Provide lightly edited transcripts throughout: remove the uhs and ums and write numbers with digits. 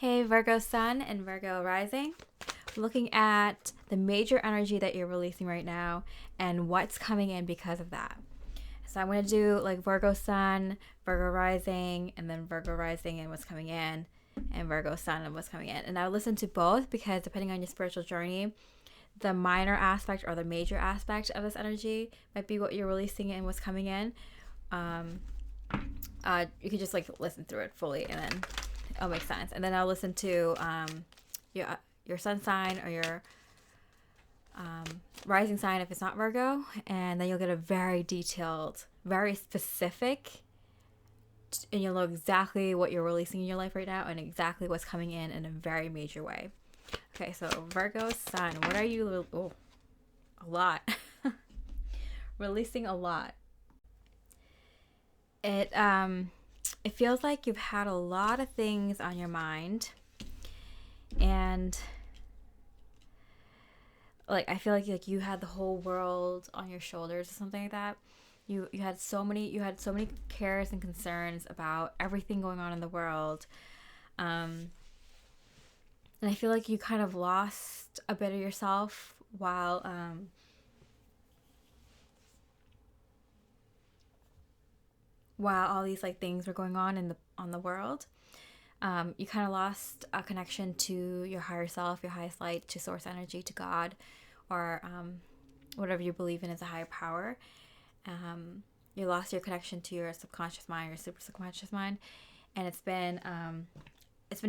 Hey, Virgo Sun and Virgo Rising. Looking at the major energy that you're releasing right now and what's coming in because of that. So I'm going to do like Virgo Sun, Virgo Rising, and then Virgo Rising and what's coming in, and Virgo Sun and what's coming in. And I'll listen to both because depending on your spiritual journey, the minor aspect or the major aspect of this energy might be what you're releasing and what's coming in. You can just like listen through it fully and then it'll make sense. And then I'll listen to your sun sign or your rising sign if it's not Virgo, and then you'll get a very detailed, very specific, and you'll know exactly what you're releasing in your life right now and exactly what's coming in a very major way. Okay, so Virgo sun, what are you? Oh, a lot. Releasing a lot. It feels like you've had a lot of things on your mind, and like I feel like you had the whole world on your shoulders or something like that. You had so many cares and concerns about everything going on in the world. And I feel like you kind of lost a bit of yourself while all these like things were going on on the world. You kind of lost a connection to your higher self, your highest light, to source energy, to God, or whatever you believe in as a higher power. You lost your connection to your subconscious mind, your super subconscious mind, and it's been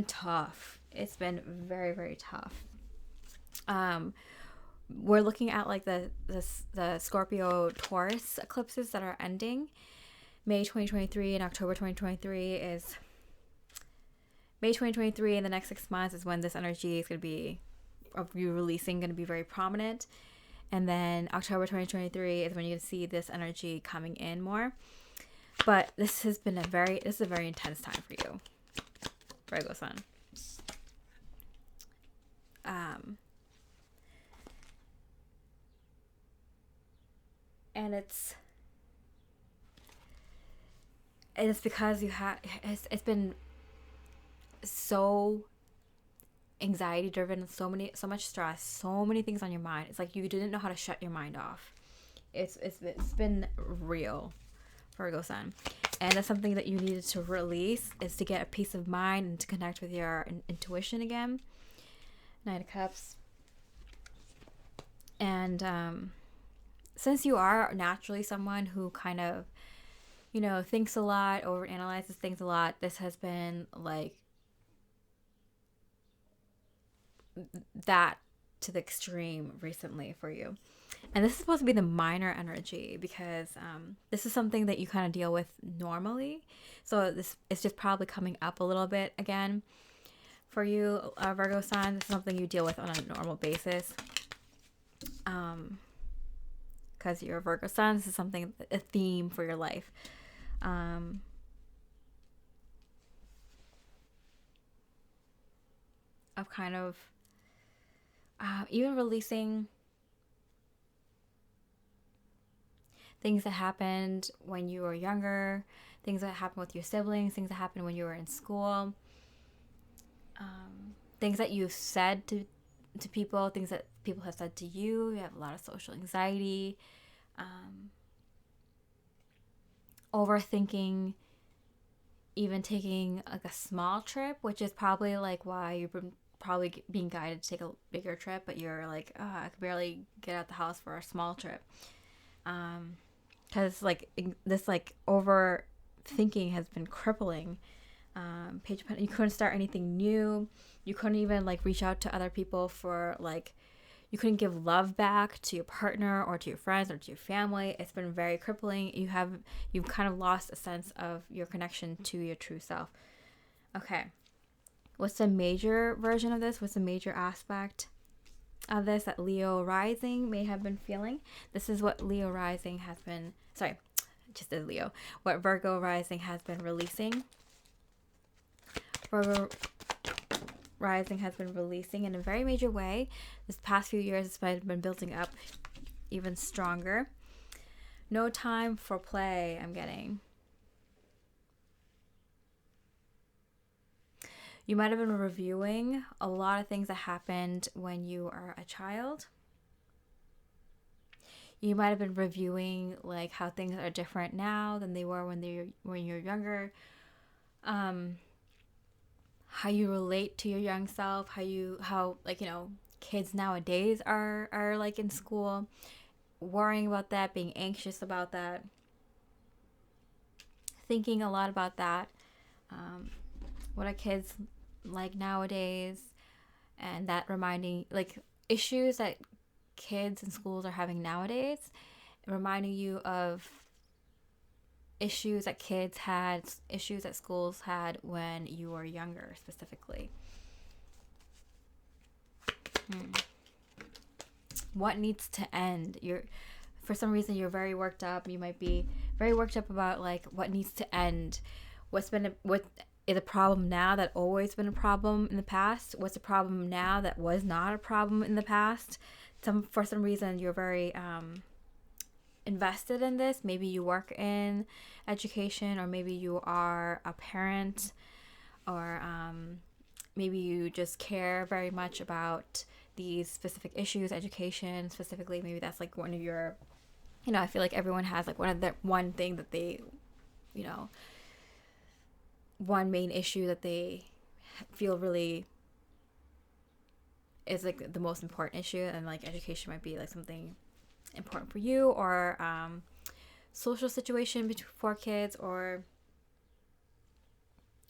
tough. It's been very, very tough. We're looking at like the Scorpio Taurus eclipses that are ending. May 2023 and October 2023 is May 2023, and the next 6 months is when this energy is going to be of you releasing going to be very prominent. And then October 2023 is when you can see this energy coming in more. But this is a very intense time for you, Virgo sun. And it's because it's been so anxiety driven, so much stress, so many things on your mind. It's like you didn't know how to shut your mind off. It's been real, Virgo sun, and that's something that you needed to release, is to get a peace of mind and to connect with your intuition again. Knight of Cups. And since you are naturally someone who kind of thinks a lot, overanalyzes things a lot, this has been like that to the extreme recently for you. And this is supposed to be the minor energy because this is something that you kind of deal with normally. So this is just probably coming up a little bit again for you, Virgo sign. This is something you deal with on a normal basis. Because you're a Virgo sun, this is something, a theme for your life. Of kind of even releasing things that happened when you were younger, things that happened with your siblings, things that happened when you were in school, things that you've said to people, things that people have said to you. You have a lot of social anxiety, overthinking, even taking like a small trip, which is probably like why you've been probably being guided to take a bigger trip, but you're like, oh, I could barely get out the house for a small trip. Because like this like overthinking has been crippling. You couldn't start anything new. You couldn't even like reach out to other people for like, you couldn't give love back to your partner or to your friends or to your family. It's been very crippling. You've kind of lost a sense of your connection to your true self. Okay. What's the major version of this? What's the major aspect of this that Leo rising may have been feeling? This is what Leo rising has been, sorry, just did Leo. What Virgo rising has been releasing. Virgo rising has been releasing in a very major way. This past few years, it's been building up even stronger. No time for play, I'm getting. You might have been reviewing a lot of things that happened when you are a child. You might have been reviewing like how things are different now than they were when you're younger. How you relate to your young self, how like, you know, kids nowadays are like in school, worrying about that, being anxious about that, thinking a lot about that. What are kids like nowadays? And that reminding, like, issues that kids in schools are having nowadays, reminding you of issues that kids had, issues that schools had when you were younger, specifically. What needs to end? For some reason, you're very worked up. You might be very worked up about like what needs to end. What is a problem now that always been a problem in the past? What's a problem now that was not a problem in the past? For some reason, you're very invested in this. Maybe you work in education, or maybe you are a parent, or maybe you just care very much about these specific issues, education specifically. Maybe that's like one of your, you know, I feel like everyone has like one thing that they, you know, one main issue that they feel really is like the most important issue, and like education might be like something important for you, or social situation for kids, or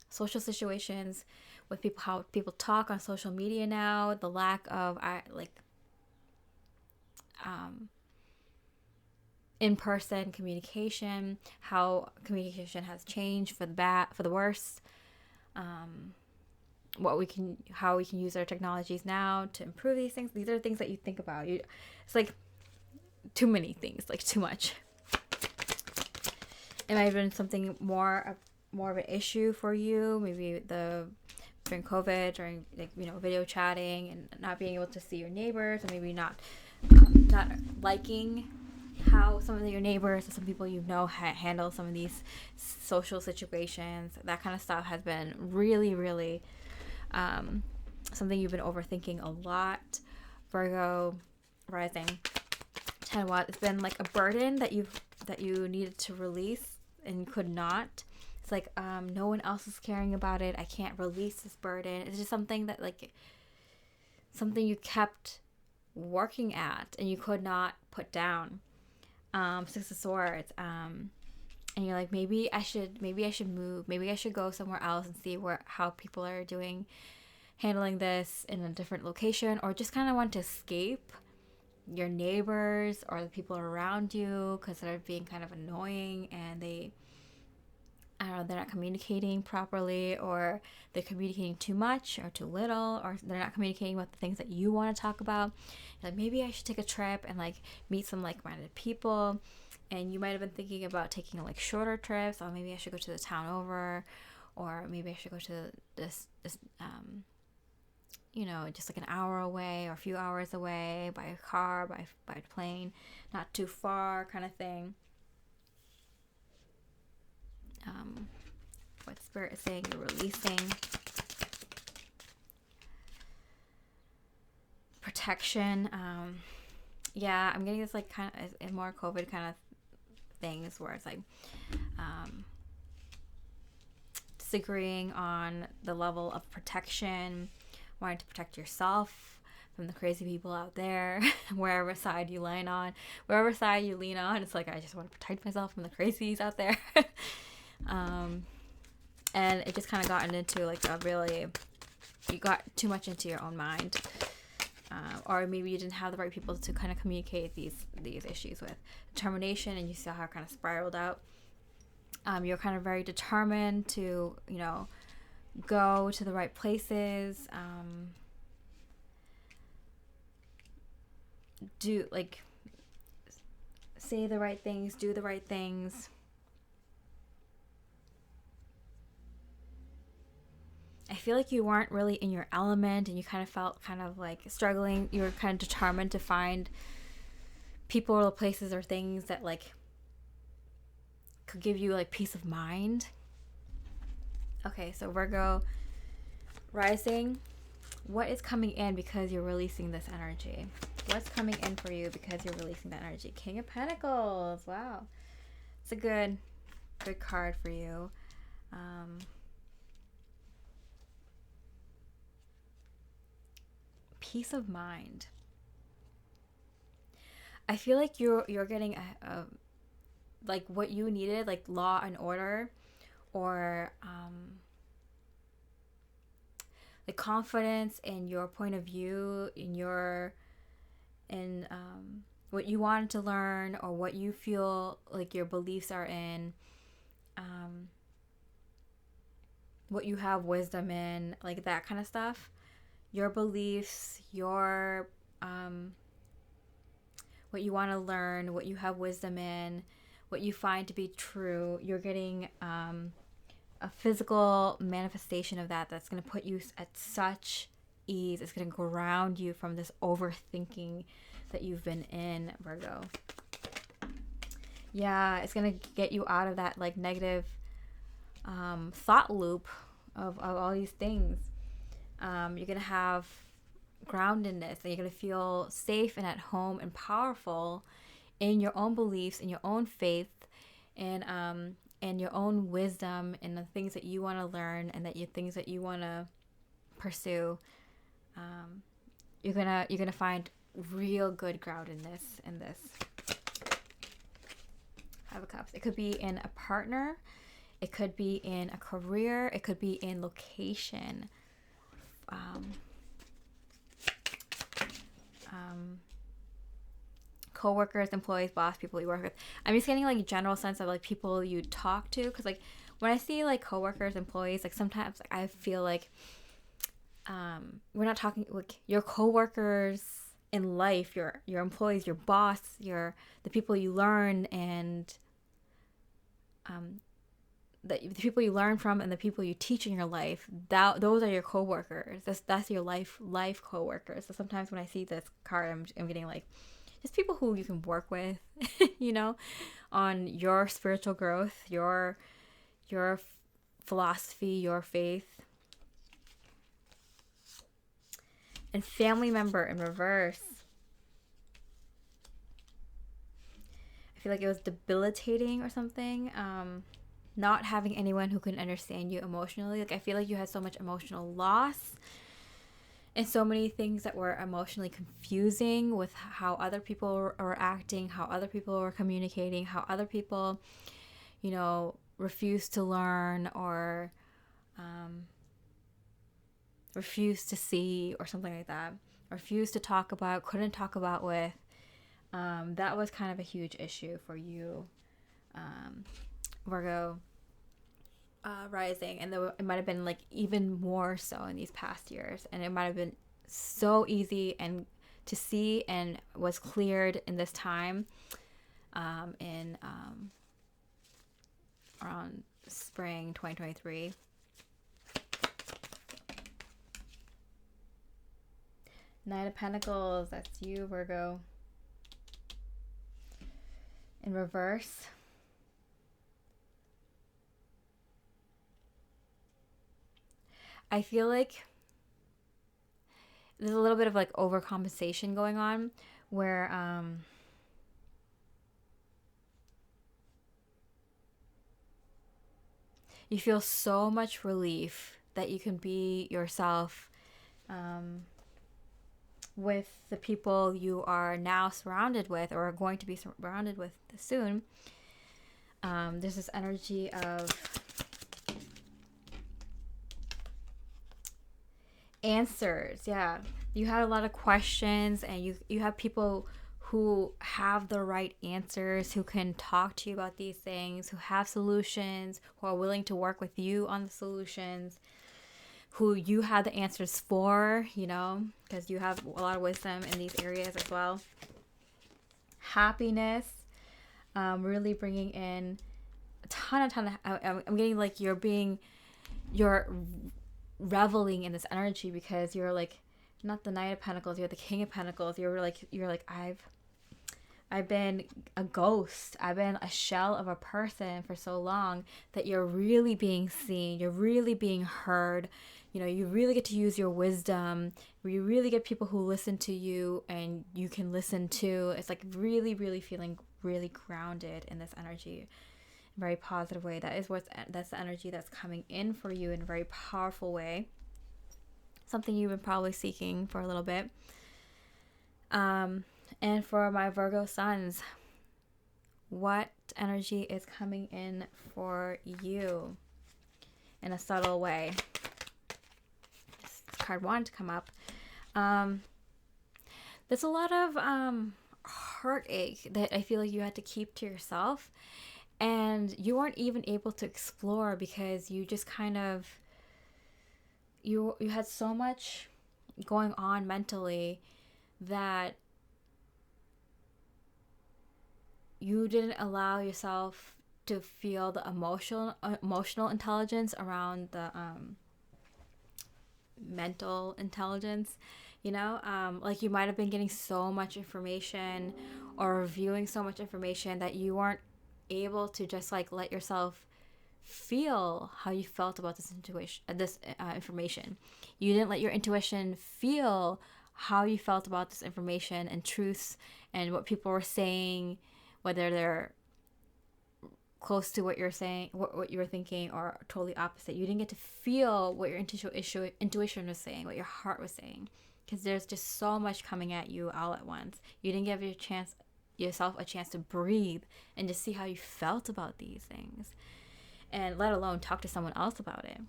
social situations with people, how people talk on social media now, the lack of in-person communication, how communication has changed for the worse, how we can use our technologies now to improve these things. These are things that you think about. It's like too many things, like too much. It might have been something more of an issue for you, maybe during COVID, during like, you know, video chatting and not being able to see your neighbors, or maybe not liking how some of your neighbors or some people you know handle some of these social situations. That kind of stuff has been really, really something you've been overthinking a lot. Virgo rising 10 watt. It's been like a burden that you needed to release and could not. It's like no one else is caring about it. I can't release this burden. It's just something that like something you kept working at and you could not put down. Six of Swords. And you're like, maybe I should move. Maybe I should go somewhere else and see how people are handling this in a different location, or just kind of want to escape your neighbors or the people around you because they're being kind of annoying, and they're not communicating properly, or they're communicating too much or too little, or they're not communicating about the things that you want to talk about. You're like, maybe I should take a trip and like meet some like-minded people. And you might have been thinking about taking like shorter trips, or maybe I should go to the town over, or maybe I should go to this you know, just like an hour away or a few hours away by a car, by plane, not too far kind of thing. What Spirit is saying, you're releasing. Protection. Yeah, I'm getting this like kind of more COVID kind of things where it's like disagreeing on the level of protection, wanting to protect yourself from the crazy people out there. wherever side you lean on, it's like, I just want to protect myself from the crazies out there. And it just kind of gotten into like you got too much into your own mind, or maybe you didn't have the right people to kind of communicate these issues with. Determination, and you saw how it kind of spiraled out. You're kind of very determined to, you know, go to the right places, do like say the right things, do the right things. I feel like you weren't really in your element, and you kind of felt kind of like struggling. You were kind of determined to find people or places or things that like could give you like peace of mind. Okay, so Virgo Rising, what is coming in because you're releasing this energy? What's coming in for you because you're releasing that energy? King of Pentacles. Wow. It's a good card for you. Peace of mind. I feel like you're getting a like what you needed, like law and order, or the confidence in your point of view, in what you wanted to learn, or what you feel like your beliefs are in, what you have wisdom in, like that kind of stuff. Your beliefs, your what you want to learn, what you have wisdom in, what you find to be true. You're getting a physical manifestation of that that's going to put you at such ease. It's going to ground you from this overthinking that you've been in, Virgo. Yeah, it's going to get you out of that like negative thought loop of all these things. You're going to have groundedness, and you're going to feel safe and at home and powerful in your own beliefs, in your own faith, and your own wisdom, and the things that you want to learn, and things that you want to pursue. You're gonna find real good groundedness in this. Five of Cups. It could be in a partner, it could be in a career, it could be in location. Co-workers, employees, boss, people you work with. I'm just getting like general sense of like people you talk to, because like when I see like co-workers, employees, like sometimes like, I feel like we're not talking like your co-workers in life, your employees, your boss, the people you learn, and the people you learn from, and the people you teach in your life. Those are your co-workers. That's your life co-workers. So sometimes when I see this card, I'm getting like just people who you can work with, you know, on your spiritual growth, your philosophy, your faith. And family member in reverse. I feel like it was debilitating or something. Not having anyone who can understand you emotionally. Like I feel like you had so much emotional loss, and so many things that were emotionally confusing with how other people were acting, how other people were communicating, how other people, you know, refused to learn, or refused to see, or something like that. Refused to talk about, couldn't talk about with. That was kind of a huge issue for you, Virgo. Rising, and it might have been like even more so in these past years, and it might have been so easy and to see, and was cleared in this time, in around spring 2023. Knight of Pentacles, that's you, Virgo. In reverse. I feel like there's a little bit of like overcompensation going on, where you feel so much relief that you can be yourself with the people you are now surrounded with, or are going to be surrounded with soon. There's this energy of answers. Yeah, you had a lot of questions, and you have people who have the right answers, who can talk to you about these things, who have solutions, who are willing to work with you on the solutions, who you have the answers for, you know, because you have a lot of wisdom in these areas as well. Happiness, really bringing in a ton of, I'm getting like you're reveling in this energy, because you're like not the Knight of Pentacles, you're the King of Pentacles. You're like I've been a ghost. I've been a shell of a person for so long that you're really being seen. You're really being heard. You know, you really get to use your wisdom. You really get people who listen to you and you can listen to. It's like really, really feeling really grounded in this energy. Very positive way. That's the energy that's coming in for you in a very powerful way. Something you've been probably seeking for a little bit. And for my Virgo suns, what energy is coming in for you in a subtle way? This card wanted to come up. There's a lot of heartache that I feel like you had to keep to yourself, and you weren't even able to explore because you just kind of you had so much going on mentally that you didn't allow yourself to feel the emotional intelligence around the mental intelligence, you know, like you might have been getting so much information or reviewing so much information that you weren't able to just like let yourself feel how you felt about this information. You didn't let your intuition feel how you felt about this information and truths and what people were saying, whether they're close to what you're saying, what you were thinking, or totally opposite. You didn't get to feel what your intuition was saying, what your heart was saying, because there's just so much coming at you all at once. You didn't give yourself a chance to breathe and just see how you felt about these things, and let alone talk to someone else about it,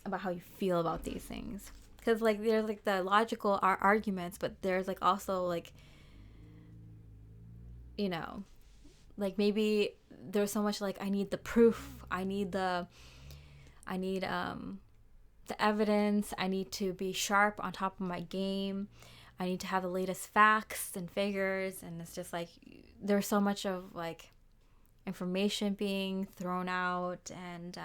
about how you feel about these things. Because like there's like the logical arguments, but there's like also like, you know, like maybe there's so much like I need the proof, I need the evidence, I need to be sharp on top of my game, I need to have the latest facts and figures, and it's just like there's so much of like information being thrown out, and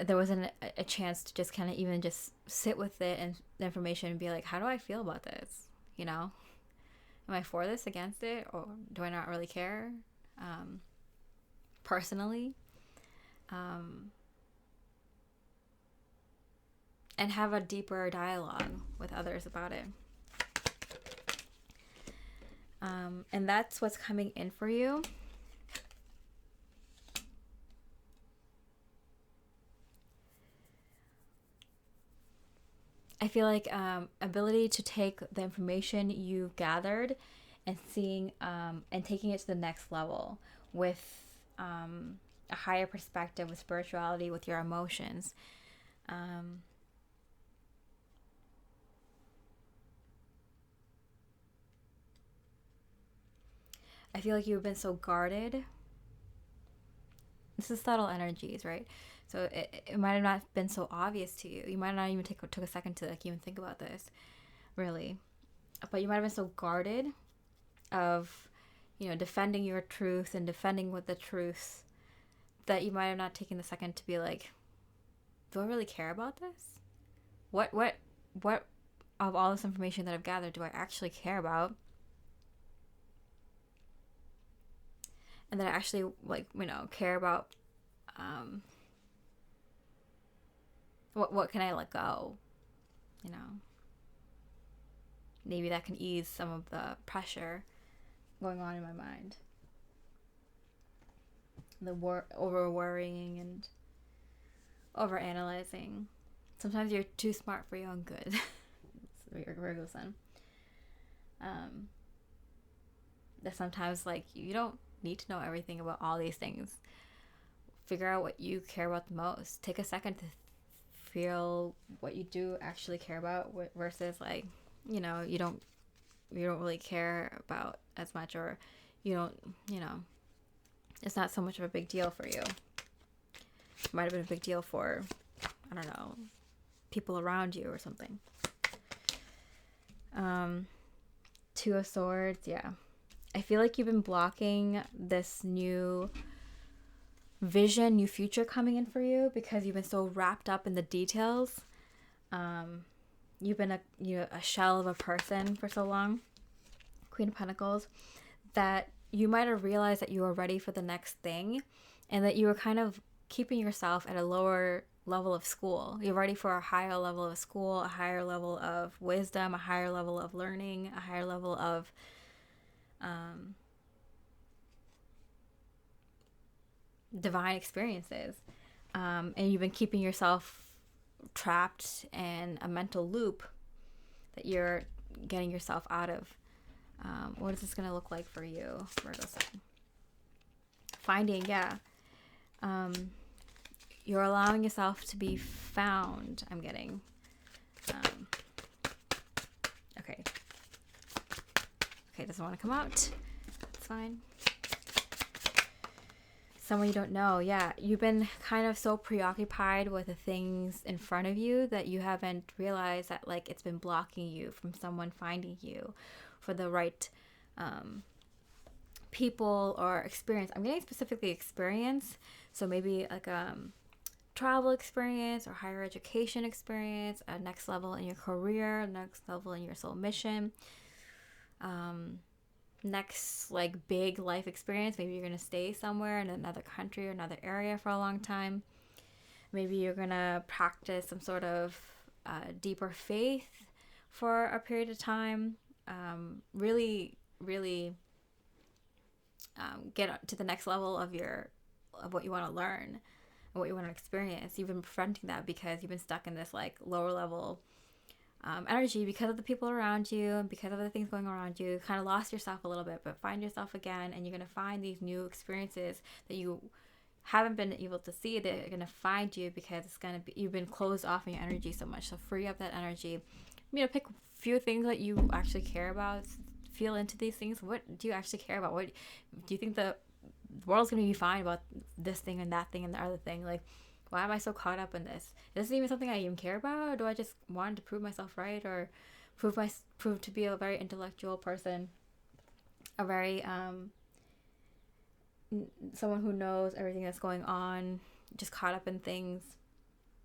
there wasn't a chance to just kind of even just sit with it and the information and be like, how do I feel about this? You know, am I for this, against it, or do I not really care personally? And have a deeper dialogue with others about it. And that's what's coming in for you. I feel like ability to take the information you've gathered and seeing and taking it to the next level with a higher perspective, with spirituality, with your emotions. I feel like you've been so guarded. This is subtle energies, right? So it might have not been so obvious to you. You might not even took a second to like even think about this, really. But you might have been so guarded of, you know, defending your truth and defending with the truth that you might have not taken the second to be like, do I really care about this? What of all this information that I've gathered do I actually care about? And that I actually, like, you know, care about what can I let go, you know? Maybe that can ease some of the pressure going on in my mind. The over worrying and over analyzing. Sometimes you're too smart for your own good. Your Virgo sun. That sometimes like you don't need to know everything about all these things. Figure out what you care about the most. Take a second to feel what you do actually care about versus like, you know, you don't really care about as much, or you don't, you know, it's not so much of a big deal for you. It might have been a big deal for, I don't know, people around you or something. Two of Swords, yeah. I feel like you've been blocking this new vision, new future coming in for you because you've been so wrapped up in the details. you've been a shell of a person for so long, Queen of Pentacles, that you might have realized that you were ready for the next thing, and that you were kind of keeping yourself at a lower level of school. You're ready for a higher level of school, a higher level of wisdom, a higher level of learning, a higher level of divine experiences. And you've been keeping yourself trapped in a mental loop that you're getting yourself out of. What is this going to look like for you, Virgo sign? Finding, yeah. You're allowing yourself to be found, I'm getting. Okay. Okay, doesn't want to come out. That's fine. Someone you don't know, yeah. You've been kind of so preoccupied with the things in front of you that you haven't realized that, like, it's been blocking you from someone finding you for the right people or experience. I'm getting specifically experience, so maybe like travel experience or higher education experience, a next level in your career, next level in your soul mission, next like big life experience. Maybe you're gonna stay somewhere in another country or another area for a long time. Maybe you're gonna practice some sort of deeper faith for a period of time. Really get to the next level of what you want to learn and what you want to experience. You've been preventing that because you've been stuck in this like lower level energy because of the people around you and because of the things going around you. Kind of lost yourself a little bit, but find yourself again, and you're going to find these new experiences that you haven't been able to see. They're going to find you because you've been closed off in your energy so much. So free up that energy. Pick a few things that you actually care about. Feel into these things. What do you actually care about? What do you think the world's going to be fine about this thing and that thing and the other thing? Like, why am I so caught up in this? Is this even something I even care about? Or do I just want to prove myself right, or prove to be a very intellectual person, a very someone who knows everything that's going on, just caught up in things?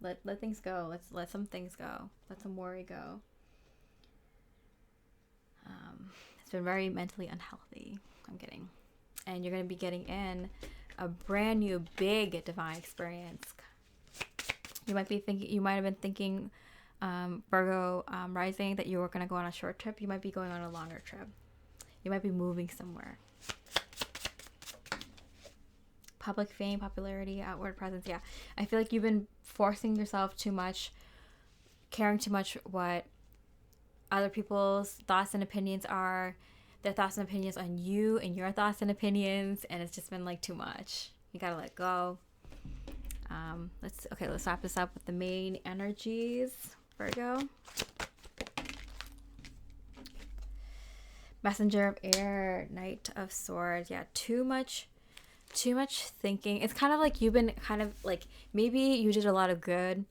Let things go. Let some things go. Let some worry go. It's been very mentally unhealthy, I'm getting. And you're going to be getting in a brand new big divine experience. You might have been thinking, Virgo rising, that you were going to go on a short trip. You might be going on a longer trip. You might be moving somewhere. Public fame, popularity, outward presence. Yeah, I feel like you've been forcing yourself too much, caring too much what other people's thoughts and opinions are, their thoughts and opinions on you and your thoughts and opinions, and it's just been like too much. You gotta let go. Let's wrap this up with the main energies, Virgo. Messenger of Air, Knight of Swords. Yeah, too much thinking. It's kind of like you've been kind of like, maybe you did a lot of good,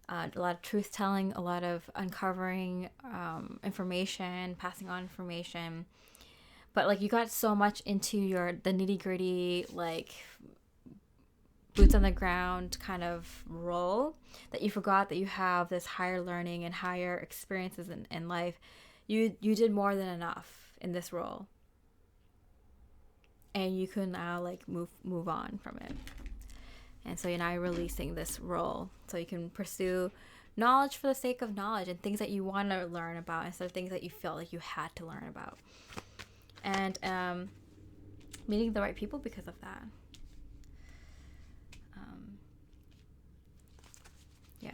a lot of truth telling, a lot of uncovering information, passing on information, but like you got so much into the nitty gritty, like boots on the ground kind of role, that you forgot that you have this higher learning and higher experiences in life. You did more than enough in this role, and you can now like move on from it. And so you're now releasing this role so you can pursue knowledge for the sake of knowledge and things that you want to learn about instead of things that you felt like you had to learn about. And meeting the right people because of that.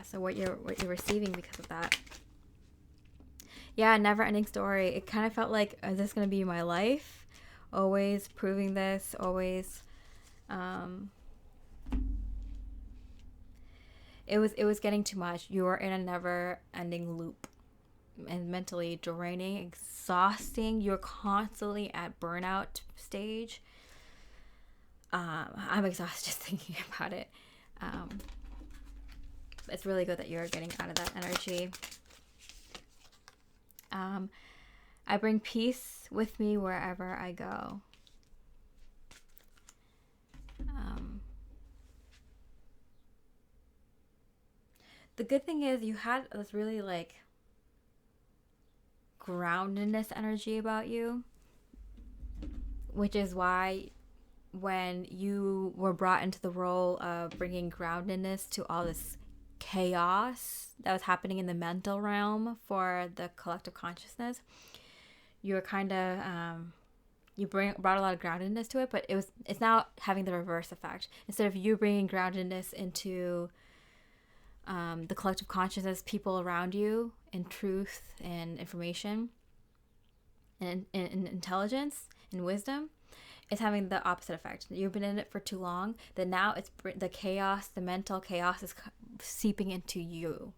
So what you're receiving because of that. Yeah, never ending story. It kind of felt like, is this going to be my life? Always proving this, always it was getting too much. You were in a never-ending loop, and mentally draining, exhausting. You're constantly at burnout stage. I'm exhausted just thinking about it. It's really good that you're getting out of that energy. I bring peace with me wherever I go. The good thing is you had this really like groundedness energy about you, which is why when you were brought into the role of bringing groundedness to all this chaos that was happening in the mental realm for the collective consciousness, you were kind of brought a lot of groundedness to it, but it's now having the reverse effect. Instead of you bringing groundedness into the collective consciousness, people around you, in truth and information and intelligence and wisdom, it's having the opposite effect. You've been in it for too long that now it's the chaos, the mental chaos is seeping into you.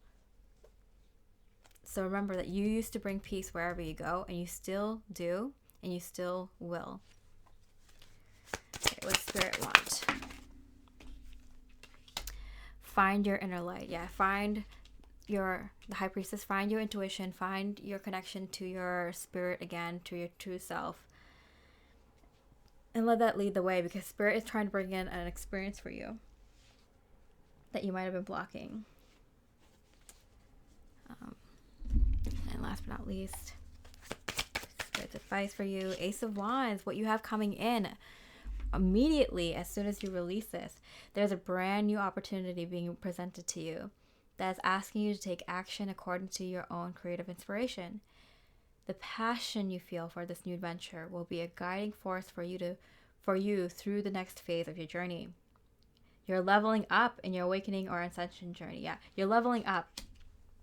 So remember that you used to bring peace wherever you go, and you still do, and you still will. Okay, what does Spirit want? Find your inner light. Yeah, find the High Priestess, find your intuition, find your connection to your spirit again, to your true self. And let that lead the way, because Spirit is trying to bring in an experience for you that you might have been blocking. And last but not least, Spirit's advice for you, Ace of Wands, what you have coming in immediately as soon as you release this. There's a brand new opportunity being presented to you that's asking you to take action according to your own creative inspiration. The passion you feel for this new adventure will be a guiding force for you through the next phase of your journey. You're leveling up in your awakening or ascension journey. Yeah, you're leveling up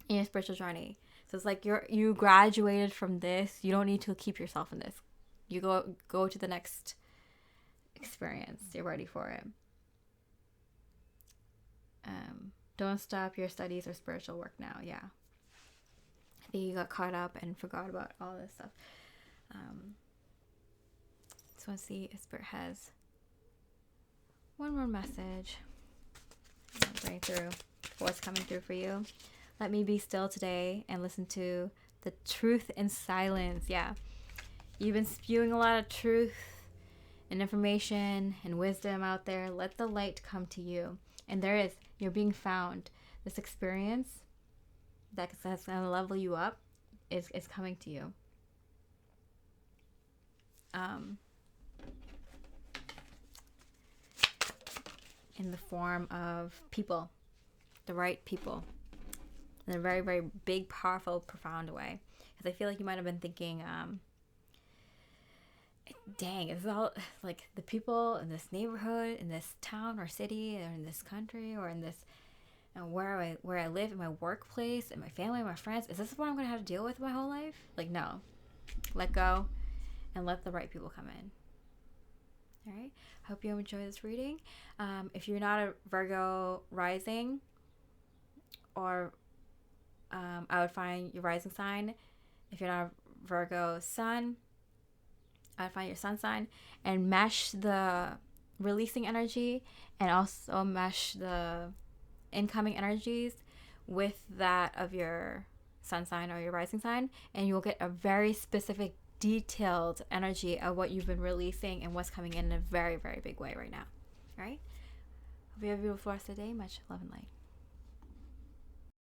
in your spiritual journey. So it's like you graduated from this. You don't need to keep yourself in this. You go to the next experience. You're ready for it. Don't stop your studies or spiritual work now. Yeah. I think you got caught up and forgot about all this stuff. Just want to see if Spirit has one more message. I'll bring through what's coming through for you. Let me be still today and listen to the truth in silence. Yeah. You've been spewing a lot of truth and information and wisdom out there. Let the light come to you. And you're being found. This experience that's going to level you up is coming to you. In the form of people, the right people, in a very, very big, powerful, profound way. Because I feel like you might have been thinking, dang, is all like the people in this neighborhood, in this town or city, or in this country, or in this where I live, in my workplace, in my family, my friends, is this what I'm gonna have to deal with my whole life? Like, no. Let go and let the right people come in. All right. Hope you enjoy this reading. If you're not a Virgo rising, or I would find your rising sign. If you're not a Virgo sun, I'd find your sun sign and mesh the releasing energy and also mesh the incoming energies with that of your sun sign or your rising sign, and you'll get a very specific, detailed energy of what you've been releasing and what's coming in a very, very big way right now. All right? Hope you have a beautiful rest of the day. Much love and light.